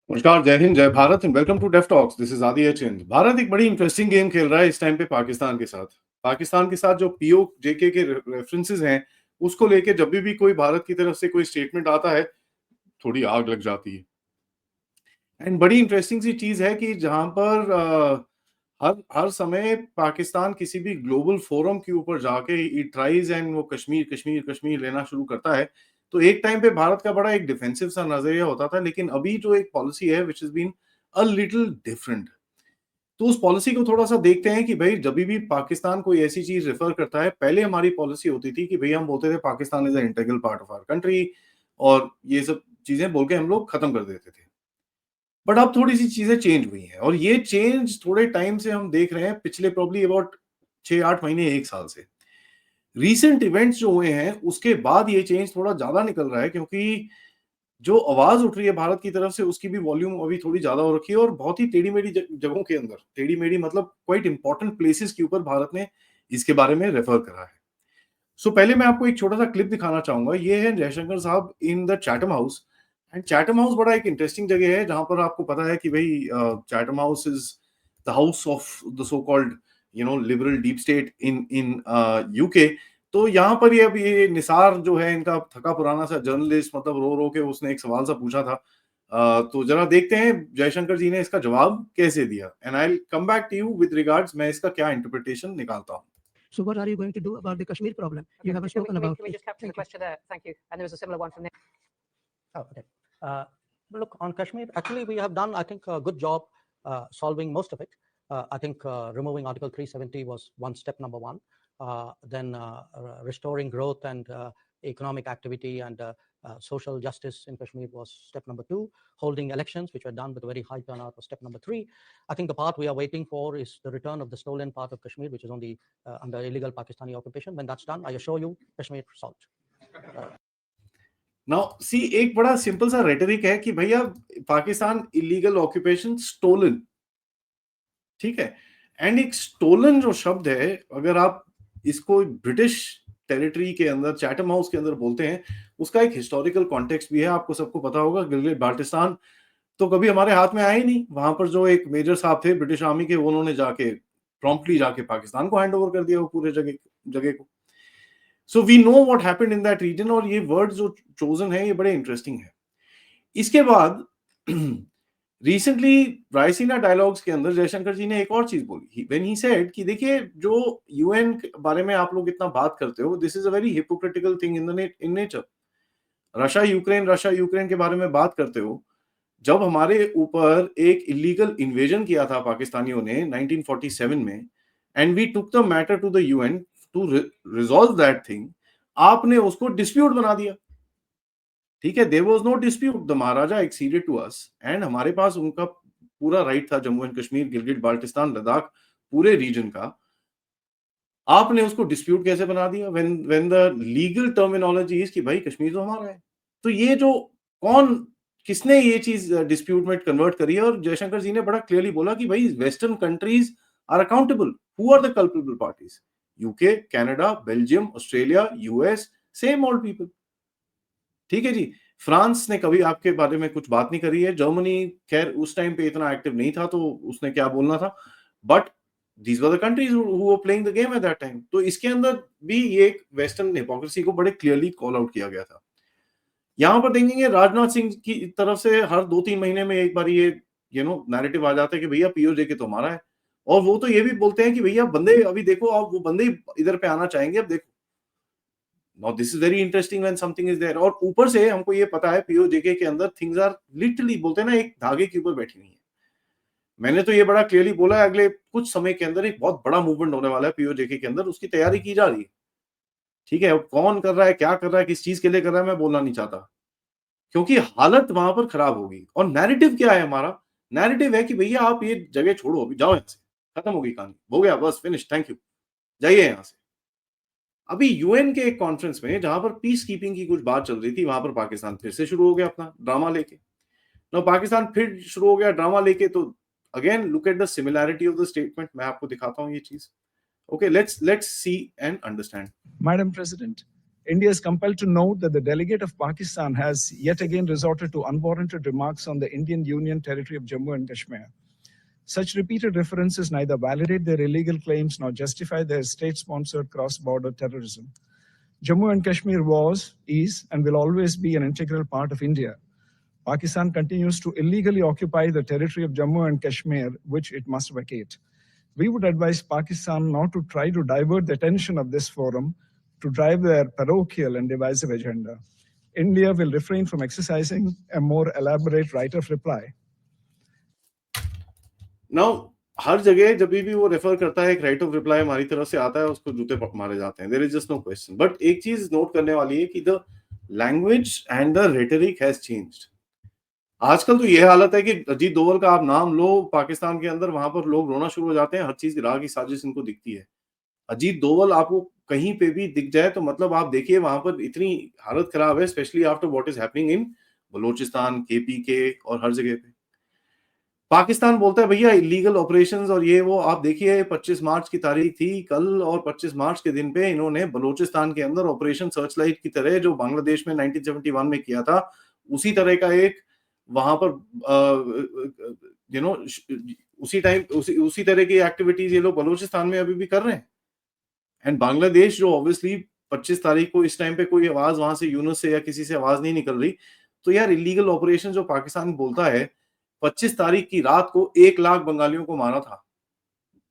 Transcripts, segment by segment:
नमस्कार, जय हिंद, जय Bharat and welcome to Def Talks. This is Aadi HN. Bharat एक बड़ी इंटरेस्टिंग गेम खेल रहा है इस टाइम पे पाकिस्तान के साथ। पाकिस्तान के साथ जो पीओ जेके के रेफरेंसेस हैं, उसको लेके जब भी कोई भारत की तरफ से कोई स्टेटमेंट आता है, थोड़ी आग लग जाती है। एंड बड़ी इंटरेस्टिंग सी चीज है कि जहां पर हर हर समय पाकिस्तान किसी भी ग्लोबल फोरम के ऊपर जाके ही ट्राइज एंड वो कश्मीर कश्मीर कश्मीर लेना शुरू करता है। तो एक टाइम पे भारत का बड़ा एक डिफेंसिव सा नजरिया होता था, लेकिन अभी जो एक पॉलिसी है which is been a little different. तो उस पॉलिसी को थोड़ा सा देखते हैं कि भाई जब भी पाकिस्तान कोई ऐसी चीज रेफर करता है, पहले हमारी पॉलिसी होती थी कि भाई हम बोलते थे Pakistan is a integral part of our country, और ये सब चीजें बोल के हम लोग खत्म कर देते थे। बट अब थोड़ी सी चीजें चेंज हुई हैं, और ये चेंज थोड़े टाइम से हम देख रहे हैं, पिछले प्रॉब्ली अबाउट 6-8 महीने, एक साल से। रीसेंट इवेंट्स जो हुए हैं उसके बाद ये चेंज थोड़ा ज्यादा निकल रहा है, क्योंकि जो आवाज उठ रही है भारत की तरफ से उसकी भी वॉल्यूम अभी थोड़ी ज्यादा हो रखी है, और बहुत ही टेढ़ी मेढ़ी जगहों के अंदर, टेढ़ी मेढ़ी मतलब क्वाइट इंपॉर्टेंट प्लेसेस के ऊपर भारत ने इसके बारे में रेफर करा है। सो पहले मैं आपको एक छोटा सा क्लिप दिखाना चाहूंगा। ये है जयशंकर साहब in the Chatham house. And Chatham house बड़ा एक इंटरेस्टिंग जगह है, जहां पर आपको पता है कि भाई Chatham house is the house of the so called liberal deep state in in UK. तो यहाँ पर ये अब ये निसार जो है, इनका थका पुराना सा जर्नलिस्ट, मतलब रो रो के उसने एक सवाल सा पूछा था। तो जरा देखते हैं जयशंकर जी ने इसका जवाब कैसे दिया, and I will come back to you with regards मैं इसका क्या इंटरप्रिटेशन निकालता हूँ। So what are you going to do about the Kashmir problem? Okay, You haven't spoken about can we it. just capture the question there? Thank you. And there was a similar one from Nick. Oh, okay. Look, on Kashmir, actually, we have done, I think, a good job solving most of it. I think removing Article 370 was step number one. Then restoring growth and economic activity and social justice in Kashmir was step number two. Holding elections, which were done with a very high turnout, was step number three. I think the part we are waiting for is the return of the stolen part of Kashmir, which is on the under illegal Pakistani occupation. When that's done, I assure you, Kashmir solved. Now see, एक बड़ा simple सा rhetoric है कि भैया Pakistan illegal occupation stolen, ठीक है। And एक stolen जो शब्द है, अगर आप इसको ब्रिटिश टेरिटरी के अंदर चैटम हाउस के अंदर बोलते हैं, उसका एक हिस्टोरिकल कॉन्टेक्स्ट भी है। आपको सबको पता होगा गिलगित बाल्टिस्तान तो कभी हमारे हाथ में आया ही नहीं। वहां पर जो एक मेजर साहब थे ब्रिटिश आर्मी के, उन्होंने जाके प्रॉम्प्टली जाके पाकिस्तान को हैंड ओवर कर दिया वो पूरे जगह को। So we know what happened in that region, और ये वर्ड जो चोजन है ये बड़े इंटरेस्टिंग है। इसके बाद रिसेंटली रायसीना डायलॉग्स के अंदर जयशंकर जी ने एक और चीज बोली, व्हेन ही सेड कि देखिए जो यूएन के बारे में आप लोग इतना बात करते हो, this is a very hypocritical thing in nature. Russia Ukraine के बारे में बात करते हो, जब हमारे ऊपर एक इलीगल इन्वेजन किया था पाकिस्तानियों ने 1947 में, and we took the matter to the UN to resolve that thing, आपने उसको डिस्प्यूट बना दिया। ठीक है, there was no dispute, the Maharaja acceded to us, and हमारे पास उनका पूरा राइट था जम्मू एंड कश्मीर, गिलगित बाल्टिस्तान, लद्दाख, पूरे रीजन का। आपने उसको डिस्प्यूट कैसे बना दिया when the legal terminology is कि भाई कश्मीर तो हमारा है। तो ये जो कौन किसने ये चीज डिस्प्यूट में कन्वर्ट करी है, और जयशंकर जी ने बड़ा क्लियरली बोला कि भाई western countries are accountable. Who are the culpable parties? UK, Canada, Belgium, Australia, US, same old people. ठीक है जी। फ्रांस ने कभी आपके बारे में कुछ बात नहीं करी है। जर्मनी खैर उस टाइम पे इतना एक्टिव नहीं था, तो उसने क्या बोलना था, but these were the countries who were playing the game at that time। तो इसके अंदर भी ये एक वेस्टर्न हिपोक्रेसी को बड़े क्लियरली कॉल आउट किया गया था। यहां पर देखेंगे राजनाथ सिंह की तरफ से हर 2-3 महीने में एक बार ये नैरेटिव आ जाता है कि भैया पीओजे के तो हमारा है, और वो तो ये भी बोलते हैं कि भैया बंदे अभी देखो, अब वो बंदे इधर पे आना चाहेंगे, अब देखो। Now this is very interesting when something is there. और ऊपर से हमको ये पता है पीओजे के अंदर थिंग्स आर लिटरली, बोलते हैं ना, एक धागे के ऊपर बैठी हुई है। मैंने तो ये बड़ा क्लियरली बोला है, अगले कुछ समय के अंदर एक बहुत बड़ा मूवमेंट होने वाला है पीओजेके के अंदर, उसकी तैयारी की जा रही है। ठीक है, अब कौन कर रहा है, क्या कर रहा है, किस चीज के लिए कर रहा है, मैं बोलना नहीं चाहता, क्योंकि हालत वहां पर खराब होगी। और नैरेटिव क्या है हमारा? नैरेटिव है कि भैया आप ये जगह छोड़ो, अभी जाओ यहाँ से, खत्म होगी कहानी, हो गया, बस फिनिश, थैंक यू, जाइए यहाँ से। अभी यूएन के एक कॉन्फ्रेंस में जहां पर पीस कीपिंग की कुछ बात चल रही थी, वहां पर पाकिस्तान फिर से शुरू हो गया अपना ड्रामा लेके। ना पाकिस्तान फिर शुरू हो गया ड्रामा लेके, तो again look at the similarity of the statement. मैं आपको दिखाता हूं ये चीज। Okay, let's see and understand. Madam President, India is compelled to note that the delegate of Pakistan has yet again resorted to unwarranted remarks on the Indian Union territory of Jammu and Kashmir. Such repeated references neither validate their illegal claims nor justify their state-sponsored cross-border terrorism. Jammu and Kashmir was, is, and will always be an integral part of India. Pakistan continues to illegally occupy the territory of Jammu and Kashmir, which it must vacate. We would advise Pakistan not to try to divert the attention of this forum to drive their parochial and divisive agenda. India will refrain from exercising a more elaborate right of reply. Now हर जगह जब भी वो refer करता है एक right of reply हमारी तरफ से आता है, उसको जूते मारे जाते हैं. There is just no question. But एक चीज नोट करने वाली है कि the language and the rhetoric has changed. आजकल तो ये हालत है कि अजीत डोवल का आप नाम लो पाकिस्तान के अंदर, वहां पर लोग रोना शुरू हो जाते हैं. हर चीज राह की साजिश इनको दिखती है. अजीत डोवल आपको कहीं पे भी दिख जाए तो मतलब आप देखिए वहां पर इतनी हालत खराब है, specially after what is happening in Balochistan, KPK और हर जगह पे. पाकिस्तान बोलता है भैया इलीगल ऑपरेशंस और ये वो. आप देखिए 25 मार्च की तारीख थी कल, और 25 मार्च के दिन पे इन्होंने बलोचिस्तान के अंदर ऑपरेशन सर्चलाइट की तरह जो बांग्लादेश में 1971 में किया था, उसी तरह का एक वहां पर उसी टाइम उसी तरह की एक्टिविटीज ये लोग बलोचिस्तान में अभी भी कर रहे हैं. एंड बांग्लादेश जो ऑब्वियसली 25 तारीख को इस टाइम पे कोई आवाज वहां से यूनुस से या किसी से आवाज नहीं निकल रही. तो यार इलीगल ऑपरेशन जो पाकिस्तान बोलता है, 25 तारीख की रात को 1 लाख बंगालियों को मारा था.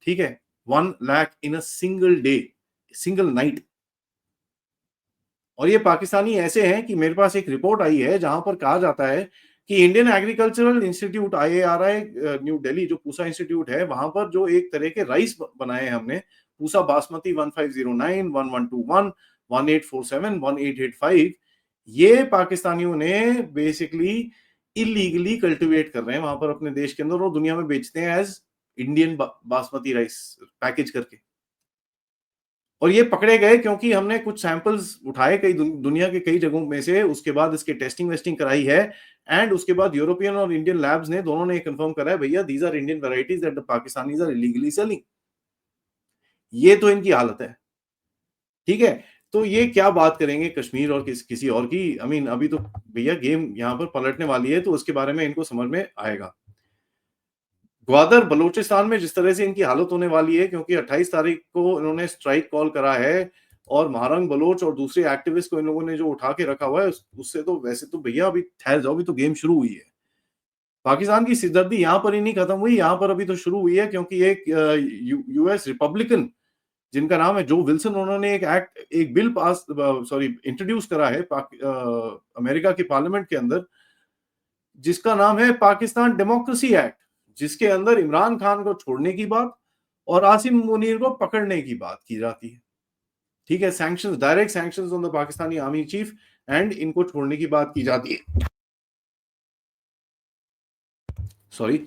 ठीक है, 1 lakh in a single day, single night. और ये पाकिस्तानी ऐसे हैं कि मेरे पास एक रिपोर्ट आई है जहां पर कहा जाता है कि Indian agricultural institute IARI new Delhi, जो पूसा इंस्टीट्यूट है, वहां पर जो एक तरह के राइस बनाए हैं हमने, पूसा बासमती 1509, 1121, 1847, 1885, ये पाकिस्तानियों ने बेसिकली इलीगली कल्टिवेट कर रहे हैं वहां पर अपने देश के अंदर और दुनिया में बेचते हैं as Indian basmati rice package करके. और ये पकड़े गए क्योंकि हमने कुछ सैंपल्स उठाए कई दुनिया के कई जगहों में से, उसके बाद इसके टेस्टिंग वेस्टिंग कराई है, एंड उसके बाद यूरोपियन और इंडियन लैब्स ने दोनों ने कंफर्म करा है भैया these are Indian varieties that the Pakistanis are illegally selling. ये तो इनकी हालत है. ठीक है, तो ये क्या बात करेंगे कश्मीर और किसी और की. आई मीन अभी तो भैया गेम यहाँ पर पलटने वाली है, तो उसके बारे में इनको समझ में आएगा. ग्वादर बलूचिस्तान में जिस तरह से इनकी हालत होने वाली है, क्योंकि 28 तारीख को इन्होंने स्ट्राइक कॉल करा है और महारंग बलोच और दूसरे एक्टिविस्ट को इन लोगों ने जो उठा के रखा हुआ है, उससे तो वैसे तो भैया अभी ठहर जाओ, अभी तो गेम शुरू हुई है. पाकिस्तान की सिरदर्दी यहाँ पर ही नहीं खत्म हुई, यहाँ पर अभी तो शुरू हुई है. क्योंकि एक यूएस रिपब्लिकन जिनका नाम है जो विल्सन, उन्होंने एक बिल इंट्रोड्यूस करा है अमेरिका की पार्लियामेंट के अंदर, जिसका नाम है पाकिस्तान डेमोक्रेसी एक्ट, जिसके अंदर इमरान खान को छोड़ने की बात और आसिम मुनीर को पकड़ने की बात की जाती है. ठीक है, sanctions, direct sanctions on the Pakistani army chief, and इनको छोड़ने की बात की जाती है. सॉरी.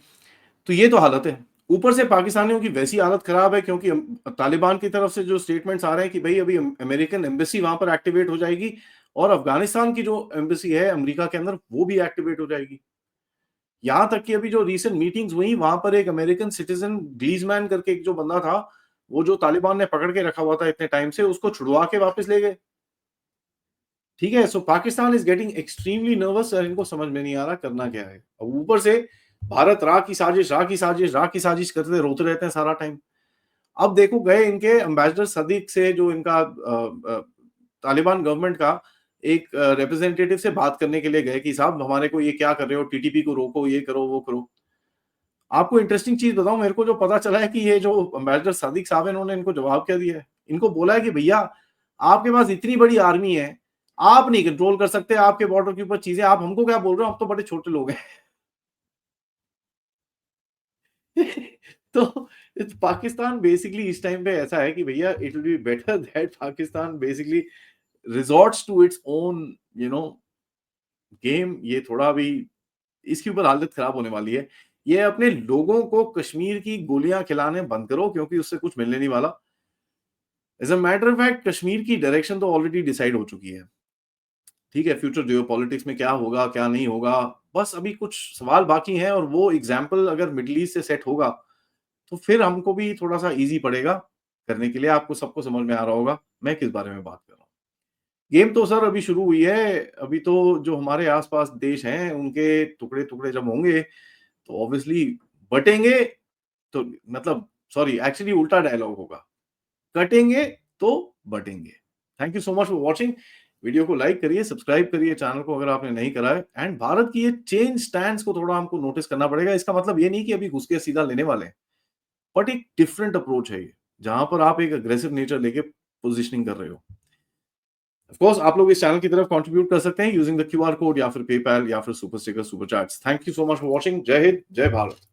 तो ये तो हालत है. ऊपर से पाकिस्तानियों की वैसी हालत खराब है क्योंकि तालिबान की तरफ से जो स्टेटमेंट्स आ रहे हैं कि भाई अभी अमेरिकन एम्बेसी वहां पर एक्टिवेट हो जाएगी और अफगानिस्तान की जो एम्बेसी है अमेरिका के अंदर वो भी एक्टिवेट हो जाएगी. यहां तक कि अभी जो रीसेंट मीटिंग्स हुई वहां पर एक अमेरिकन सिटीजन ग्लीजमैन करके एक जो बंदा था, वो जो तालिबान ने पकड़ के रखा हुआ था इतने टाइम से, उसको छुड़वा के वापस ले गए. ठीक है, so Pakistan is getting extremely nervous और इनको समझ में नहीं आ रहा करना क्या है. अब ऊपर से भारत राह की साजिश करते रोते रहते हैं सारा टाइम. अब देखो गए इनके एम्बेसडर सदीक से, जो इनका तालिबान गवर्नमेंट का एक रिप्रेजेंटेटिव से बात करने के लिए गए कि साहब हमारे को ये क्या कर रहे हो, टीटीपी को रोको, ये करो वो करो. आपको इंटरेस्टिंग चीज बताऊं, मेरे को जो पता चला है कि ये जो एम्बेसडर सदीक साहब है, इन्होंने इनको जवाब क्या दिया है. इनको बोला है कि भैया आपके पास इतनी बड़ी आर्मी है, आप नहीं कंट्रोल कर सकते आपके बॉर्डर के ऊपर चीजें, आप हमको क्या बोल रहे हो, आप तो बड़े छोटे लोग हैं. तो पाकिस्तान बेसिकली इस टाइम पे ऐसा है कि भैया it will be better that Pakistan basically resorts to its own game. ये थोड़ा भी इसके ऊपर हालत खराब होने वाली है. ये अपने लोगों को कश्मीर की गोलियां खिलाने बंद करो, क्योंकि उससे कुछ मिलने नहीं वाला. As a matter of fact Kashmir की डायरेक्शन तो ऑलरेडी डिसाइड हो चुकी है. ठीक है, फ्यूचर जियोपॉलिटिक्स में क्या होगा क्या नहीं होगा, बस अभी कुछ सवाल बाकी हैं, और वो एग्जाम्पल अगर मिडिल ईस्ट से सेट होगा तो फिर हमको भी थोड़ा सा इजी पड़ेगा करने के लिए. आपको सबको समझ में आ रहा होगा मैं किस बारे में बात कर रहा हूँ. गेम तो सर अभी शुरू हुई है। अभी तो जो हमारे आसपास देश हैं उनके टुकड़े टुकड़े जब होंगे तो ऑब्वियसली बटेंगे, तो मतलब सॉरी एक्चुअली उल्टा डायलॉग होगा, कटेंगे तो बटेंगे। Thank you so much for watching. Video को लाइक करिए, सब्सक्राइब करिए चैनल को अगर आपने नहीं करा है। एंड भारत की ये चेंज स्टैंड्स को थोड़ा हमको नोटिस करना पड़ेगा। इसका मतलब ये नहीं कि अभी घुस के सीधा लेने वाले हैं, बट एक डिफरेंट अप्रोच है ये, जहां पर आप एक अग्रेसिव नेचर लेके पोजिशनिंग कर रहे हो। ऑफ कोर्स आप लोग इस चैनल की तरफ कंट्रीब्यूट कर सकते हैं यूजिंग द क्यूआर कोड या फिर पेपैल या फिर super sticker, super chats. Thank you so much for watching. जय हिंद, जय भारत।